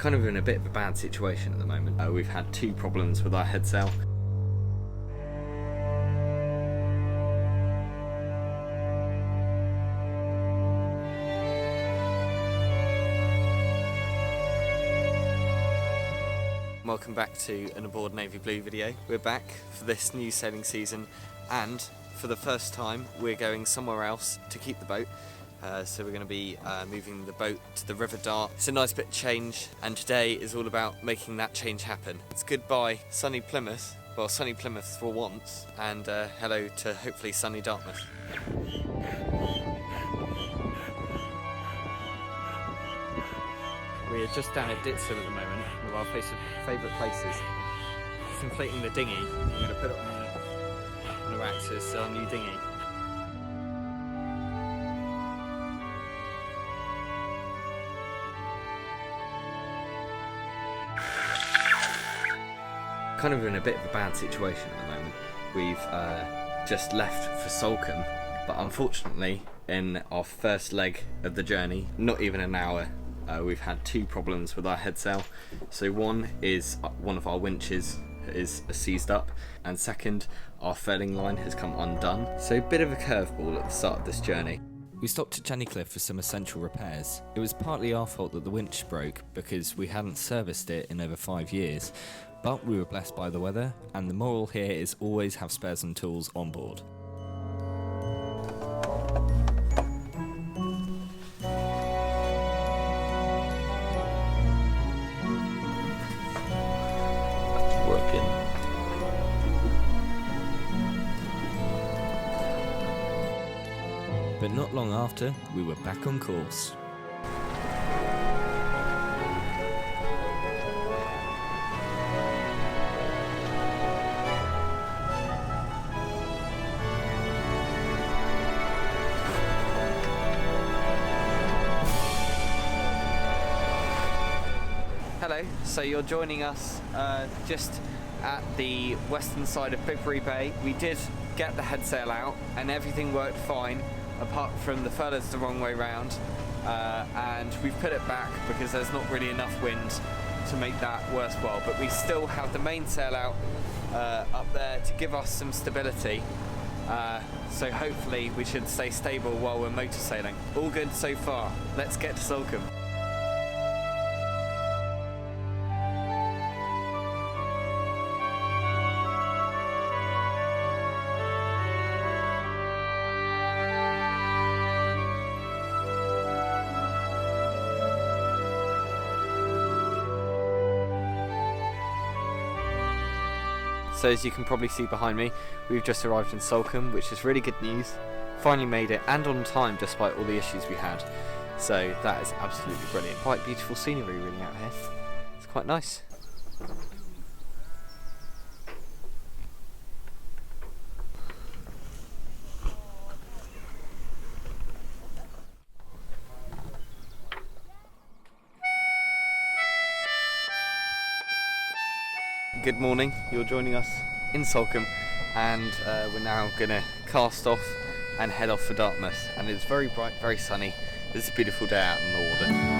Kind of in a bit of a bad situation at the moment. We've had two problems with our head sail. Welcome back to an Aboard Navy Blue video. We're back for this new sailing season, and for the first time we're going somewhere else to keep the boat. So we're going to be moving the boat to the River Dart. It's a nice bit of change, and today is all about making that change happen. It's goodbye sunny Plymouth, well, sunny Plymouth for once, and hello to hopefully sunny Dartmouth. We are just down at Ditzel at the moment, one of our favourite places. It's inflating the dinghy. I'm going to put it on the rack, so it's our new dinghy. Kind of in a bit of a bad situation at the moment. We've just left for Salcombe, but unfortunately in our first leg of the journey, not even an hour, we've had two problems with our head sail. So one is one of our winches is seized up, and second, our furling line has come undone. So a bit of a curveball at the start of this journey. We stopped at Jennycliff for some essential repairs. It was partly our fault that the winch broke because we hadn't serviced it in over 5 years, but we were blessed by the weather, and the moral here is always have spares and tools on board. But not long after, we were back on course. Hello, so you're joining us just at the western side of Bigbury Bay. We did get the head sail out and everything worked fine, apart from the furlers the wrong way round, and we've put it back because there's not really enough wind to make that worthwhile, but we still have the main sail out up there to give us some stability, so hopefully we should stay stable while we're motor sailing. All good so far. Let's get to Salcombe. So as you can probably see behind me, we've just arrived in Salcombe, which is really good news. Finally made it, and on time despite all the issues we had. So that is absolutely brilliant. Quite beautiful scenery really out here. It's quite nice. Good morning, you're joining us in Salcombe, and we're now going to cast off and head off for Dartmouth, and it's very bright, very sunny. It's a beautiful day out on the water.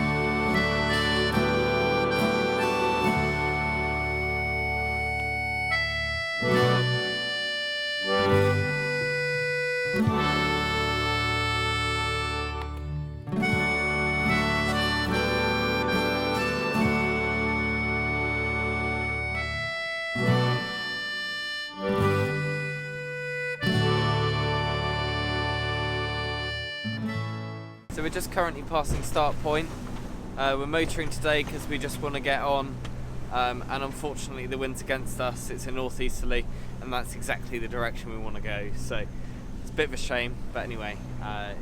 So we're just currently passing start point. We're motoring today because we just want to get on, and unfortunately the wind's against us. It's a northeasterly, and that's exactly the direction we want to go. So it's a bit of a shame, but anyway,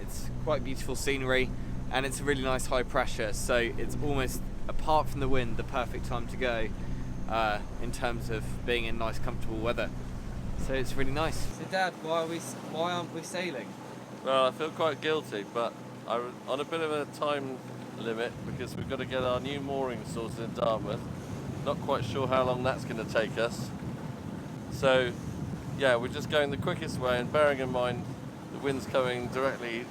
it's quite beautiful scenery, and it's a really nice high pressure. So it's almost, apart from the wind, the perfect time to go in terms of being in nice, comfortable weather. So it's really nice. So Dad, why aren't we sailing? Well, I feel quite guilty, but I'm on a bit of a time limit because we've got to get our new mooring sorted in Dartmouth. Not quite sure how long that's going to take us. So, yeah, we're just going the quickest way, and bearing in mind the wind's coming directly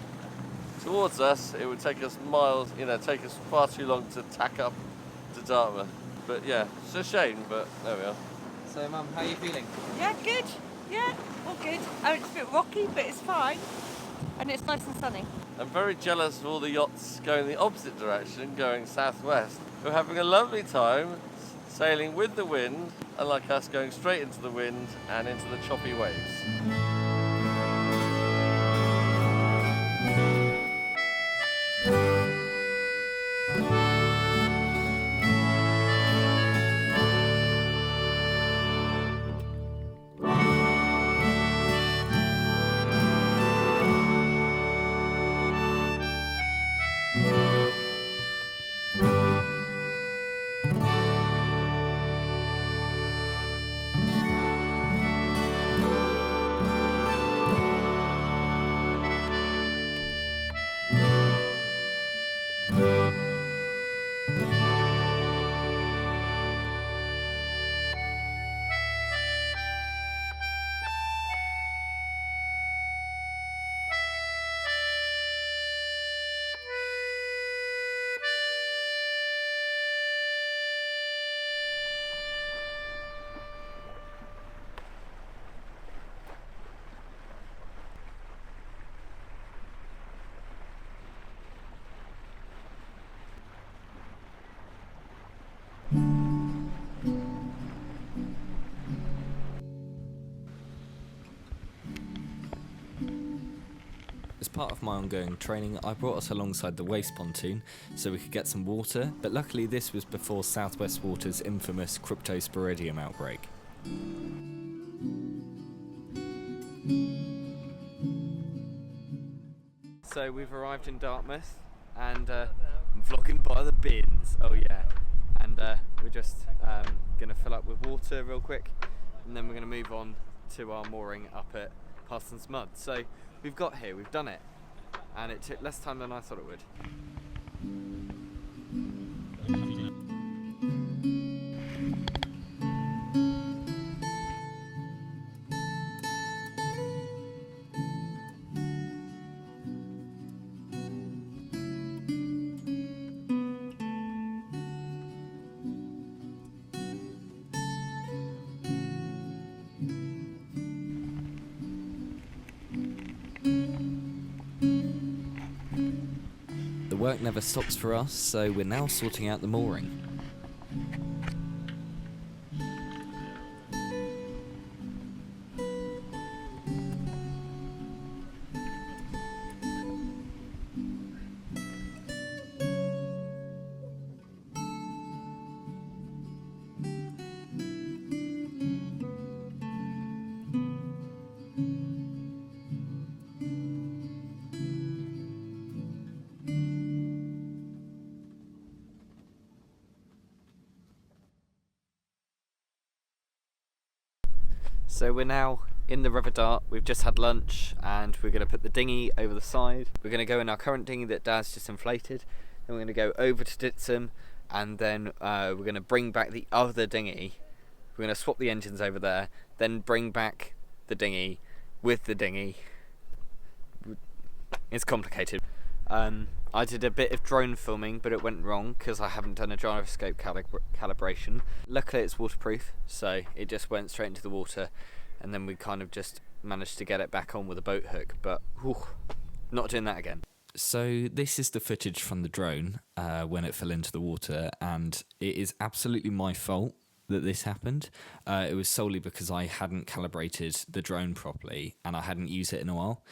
towards us, it would take us miles, take us far too long to tack up to Dartmouth. But yeah, it's a shame, but there we are. So, Mum, how are you feeling? Yeah, good. Yeah, all good. Oh, it's a bit rocky, but it's fine. And it's nice and sunny. I'm very jealous of all the yachts going the opposite direction, going southwest. We're having a lovely time sailing with the wind, unlike us going straight into the wind and into the choppy waves. As part of my ongoing training, I brought us alongside the waste pontoon so we could get some water, but luckily this was before Southwest Water's infamous cryptosporidium outbreak. So we've arrived in Dartmouth and I'm vlogging by the bins, oh yeah, and we're just going to fill up with water real quick and then we're going to move on to our mooring up at Parsons Mud. So we've got here, we've done it, and it took less time than I thought it would. The work never stops for us, so we're now sorting out the mooring. So we're now in the River Dart, we've just had lunch and we're going to put the dinghy over the side. We're going to go in our current dinghy that Dad's just inflated, then we're going to go over to Ditsom and then we're going to bring back the other dinghy. We're going to swap the engines over there, then bring back the dinghy with the dinghy. It's complicated. I did a bit of drone filming, but it went wrong because I haven't done a gyroscope calibration. Luckily it's waterproof, so it just went straight into the water and then we kind of just managed to get it back on with a boat hook, but not doing that again. So this is the footage from the drone when it fell into the water, and it is absolutely my fault that this happened. It was solely because I hadn't calibrated the drone properly and I hadn't used it in a while.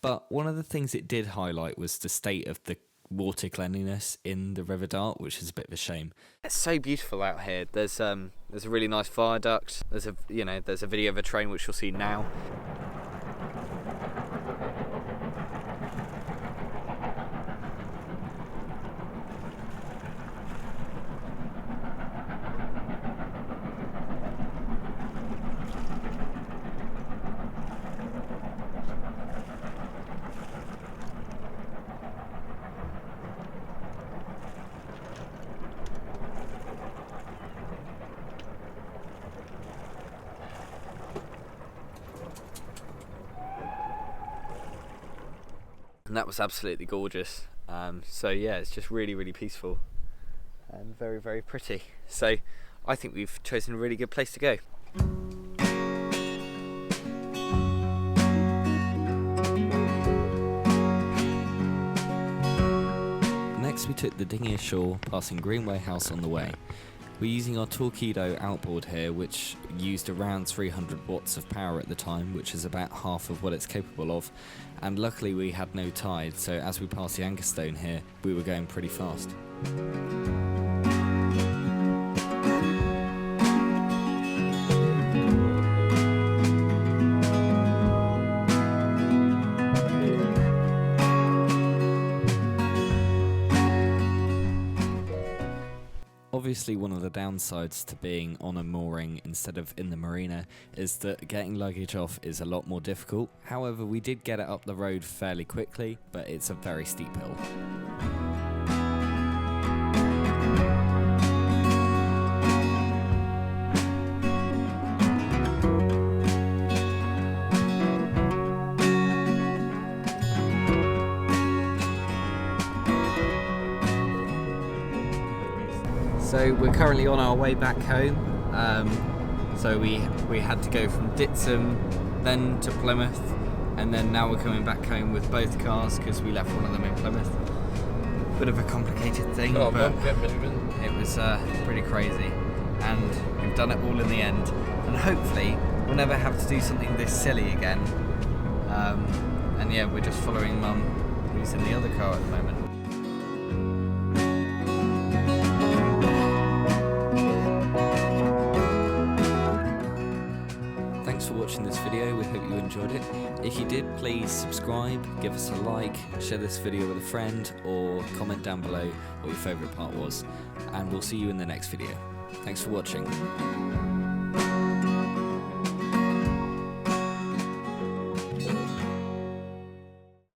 But one of the things it did highlight was the state of the water cleanliness in the River Dart, which is a bit of a shame. It's so beautiful out here. There's a really nice viaduct. There's a video of a train which you'll see now. And that was absolutely gorgeous. So yeah, it's just really, really peaceful. And very, very pretty. So I think we've chosen a really good place to go. Next we took the dinghy ashore, passing Greenway House on the way. We're using our Torpedo outboard here, which used around 300 watts of power at the time, which is about half of what it's capable of, and luckily we had no tide, so as we passed the anchor stone here, we were going pretty fast. Obviously, one of the downsides to being on a mooring instead of in the marina is that getting luggage off is a lot more difficult. However, we did get it up the road fairly quickly, but it's a very steep hill. So we're currently on our way back home. So we had to go from Ditson, then to Plymouth, and then now we're coming back home with both cars because we left one of them in Plymouth. Bit of a complicated thing, but it was pretty crazy, and we've done it all in the end. And hopefully we'll never have to do something this silly again. And yeah, we're just following Mum, who's in the other car at the moment. Thanks for watching this video, we hope you enjoyed it. If you did, please subscribe, give us a like, share this video with a friend, or comment down below what your favourite part was. And we'll see you in the next video. Thanks for watching.